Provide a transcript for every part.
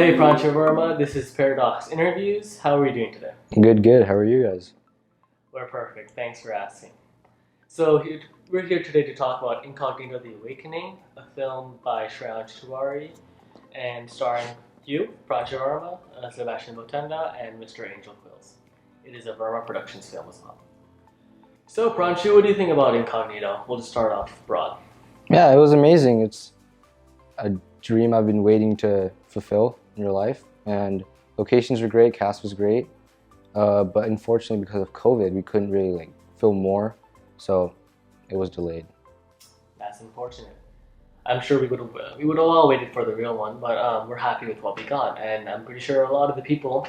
Hey Pranshu Verma, this is Paradox Interviews. How are we doing today? Good, good. How are you guys? We're perfect. Thanks for asking. We're here today to talk about Incognito: The Awakening, a film by Shrey and Tiwari, and starring you, Pranshu Verma, Sebastian Botanda, and Mr. Angel Quills. It is a Verma Productions film as well. So Pranshu, what do you think about Incognito? We'll just start off broad. Yeah, it was amazing. It's a dream I've been waiting to fulfill in real life. And locations were great, cast was great. But unfortunately, because of COVID, we couldn't really film more. So it was delayed. That's unfortunate. I'm sure we would have all waited for the real one, but we're happy with what we got, and I'm pretty sure a lot of the people,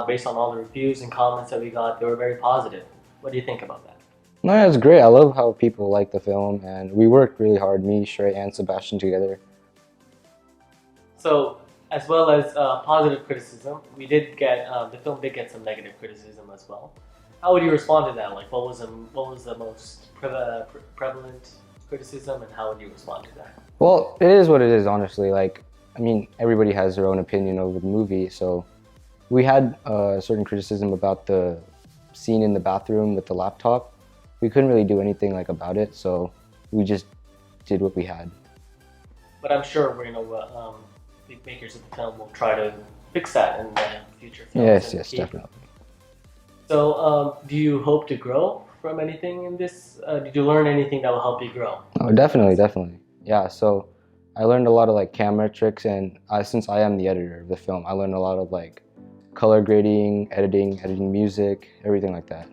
based on all the reviews and comments that we got, they were very positive. What do you think about that? No, yeah, it's great. I love how people like the film, and we worked really hard, me, Shrey, and Sebastian together. So, as well as positive criticism, we did get the film did get some negative criticism as well. How would you respond to that? Like, what was the most prevalent criticism, and how would you respond to that? Well, it is what it is, honestly. Everybody has their own opinion over the movie, so we had a certain criticism about the scene in the bathroom with the laptop. We couldn't really do anything about it, so we just did what we had. But I'm sure the makers of the film will try to fix that in the future films. Yes, definitely. So, do you hope to grow from anything in this? Did you learn anything that will help you grow? Oh, definitely. Yeah, so I learned a lot of camera tricks, and since I am the editor of the film, I learned a lot of color grading, editing music, everything like that.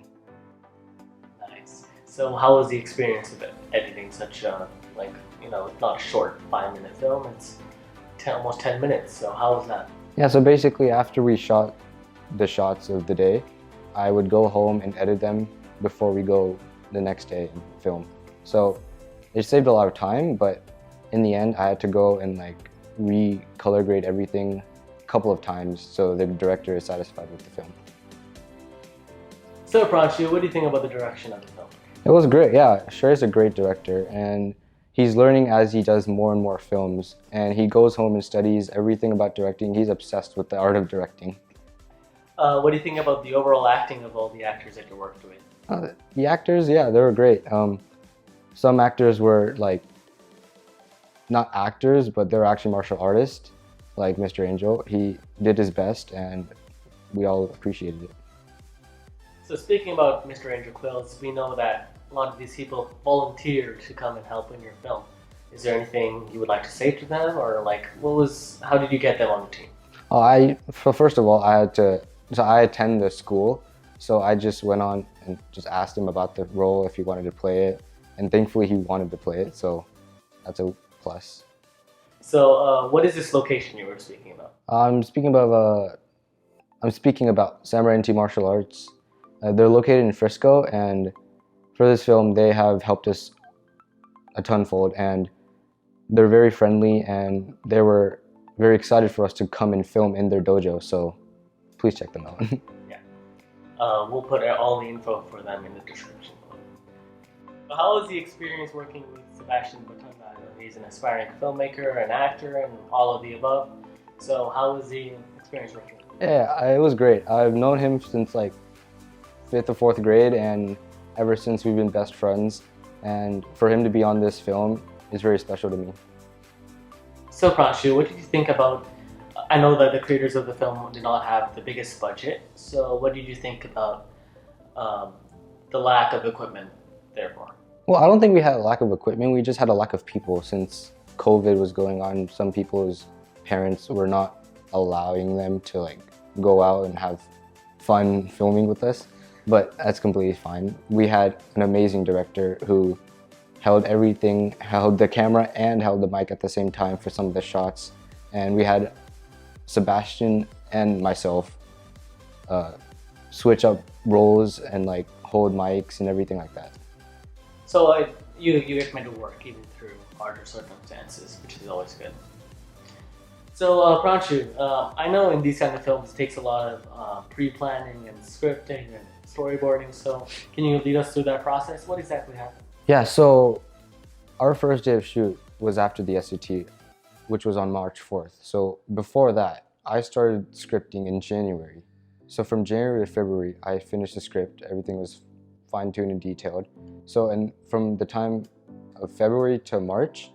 Nice. So, how was the experience of editing such not a short 5-minute film? It's almost 10 minutes. So, how was that? Yeah, so basically after we shot the shots of the day, I would go home and edit them before we go the next day and film. So it saved a lot of time, but in the end I had to go and re-color grade everything a couple of times so the director is satisfied with the film. So Pranshu, what do you think about the direction of the film? It was great, yeah. Shrey's a great director, and he's learning as he does more and more films, and he goes home and studies everything about directing. He's obsessed with the art of directing. What do you think about the overall acting of all the actors that you worked with? The actors, yeah, they were great. Some actors were not actors, but they were actually martial artists, like Mr. Angel. He did his best, and we all appreciated it. So speaking about Mr. Angel Quills, we know that a lot of these people volunteered to come and help in your film. Is there anything you would like to say to them, or how did you get them on the team? First of all, I attend the school, so I just went on and just asked him about the role if he wanted to play it, and thankfully he wanted to play it, so that's a plus. So what is this location you were speaking about? I'm speaking about Samurai NT Martial Arts. They're located in Frisco, and for this film they have helped us a tonfold, and they're very friendly, and they were very excited for us to come and film in their dojo, so please check them out. Yeah. We'll put all the info for them in the description below. So how was the experience working with Sebastian Botanda? He's an aspiring filmmaker, an actor, and all of the above. So how was the experience working with him? Yeah, it was great. I've known him since 5th or 4th grade, and ever since we've been best friends. And for him to be on this film is very special to me. So Pranshu, what did you think about, I know that the creators of the film did not have the biggest budget, so what did you think about the lack of equipment, therefore? Well, I don't think we had a lack of equipment, we just had a lack of people. Since COVID was going on, some people's parents were not allowing them to go out and have fun filming with us, but that's completely fine. We had an amazing director who held everything, held the camera and held the mic at the same time for some of the shots, and we had Sebastian and myself switch up roles and hold mics and everything like that. So you get to work even through harder circumstances, which is always good. So Pranshu, I know in these kind of films it takes a lot of pre-planning and scripting and storyboarding, so can you lead us through that process? What exactly happened? Yeah, so our first day of shoot was after the SAT, which was on March 4th. So before that, I started scripting in January. So from January to February, I finished the script. Everything was fine-tuned and detailed. So, and from the time of February to March,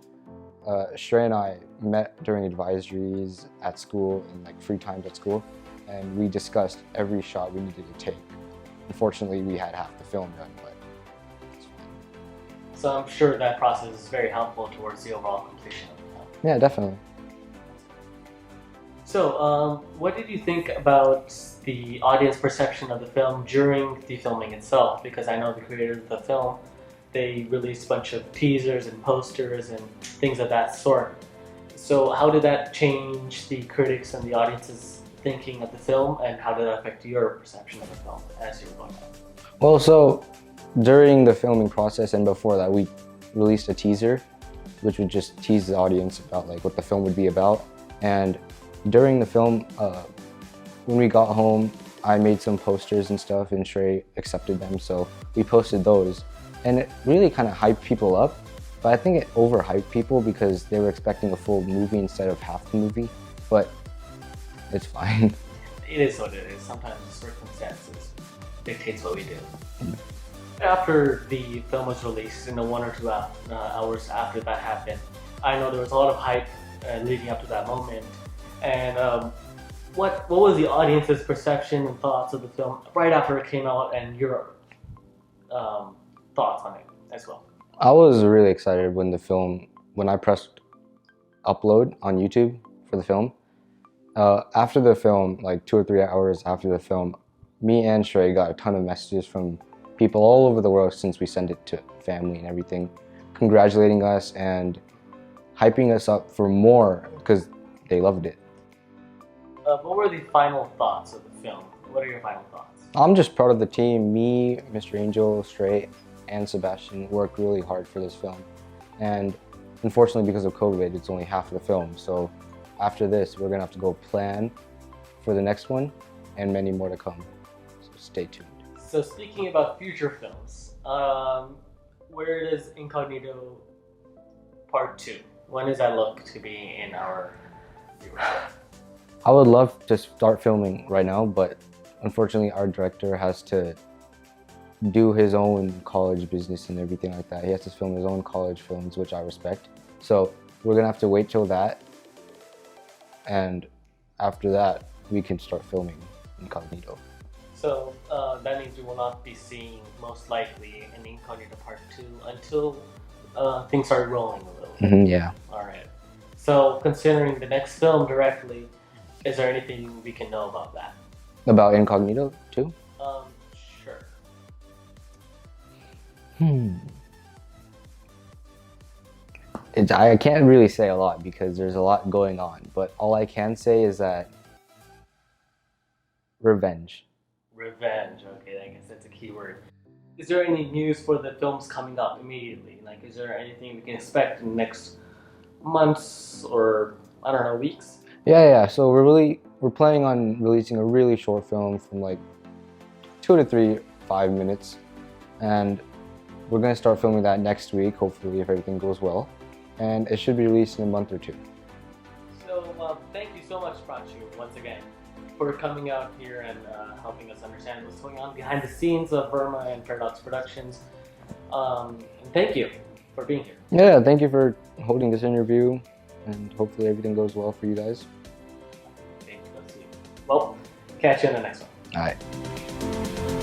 Shrey and I met during advisories at school and like free times at school, and we discussed every shot we needed to take. Unfortunately, we had half the film done, but it's fine. So I'm sure that process is very helpful towards the overall completion of the film. Yeah, definitely. So, what did you think about the audience perception of the film during the filming itself? Because I know the creators of the film, they released a bunch of teasers and posters and things of that sort. So how did that change the critics and the audience's thinking of the film, and how did that affect your perception of the film as you were going on? Well, so during the filming process and before that, we released a teaser, which would just tease the audience about like what the film would be about. And during the film, when we got home, I made some posters and stuff, and Shrey accepted them, so we posted those. And it really kind of hyped people up, but I think it overhyped people because they were expecting a full movie instead of half the movie, but it's fine. It is what it is. Sometimes the circumstances dictates what we do. After the film was released, in the 1 or 2 hours after that happened, I know there was a lot of hype leading up to that moment. And what was the audience's perception and thoughts of the film right after it came out, and your thoughts on it as well? I was really excited when I pressed upload on YouTube for the film. After the film, like 2 or 3 hours after the film, me and Shrey got a ton of messages from people all over the world, since we sent it to family and everything, congratulating us and hyping us up for more because they loved it. What were the final thoughts of the film? What are your final thoughts? I'm just proud of the team. Me, Mr. Angel, Shrey, and Sebastian worked really hard for this film. And unfortunately, because of COVID, it's only half of the film. So after this, we're gonna have to go plan for the next one and many more to come. So stay tuned. So speaking about future films, where does Incognito Part 2? When does that look to be in our viewership? I would love to start filming right now, but unfortunately our director has to do his own college business and everything like that. He has to film his own college films, which I respect. So we're gonna have to wait till that, and after that we can start filming Incognito. So that means we will not be seeing, most likely, an Incognito Part 2 until things start rolling a little. Yeah. Alright. So considering the next film directly, is there anything we can know about that? About Incognito too? Sure. I can't really say a lot because there's a lot going on, but all I can say is that revenge. Revenge, okay, I guess that's a key word. Is there any news for the films coming up immediately? Like, is there anything we can expect in the next months or, I don't know, weeks? Yeah. So we're planning on releasing a really short film from like 2 to 3, 5 minutes, and we're gonna start filming that next week, hopefully, if everything goes well, and it should be released in a month or 2. So thank you so much, Pranshu, once again, for coming out here and helping us understand what's going on behind the scenes of Verma and Paradox Productions. And thank you for being here. Yeah, thank you for holding this interview, and hopefully everything goes well for you guys. Okay, let's see. Well, catch you in the next one. All right.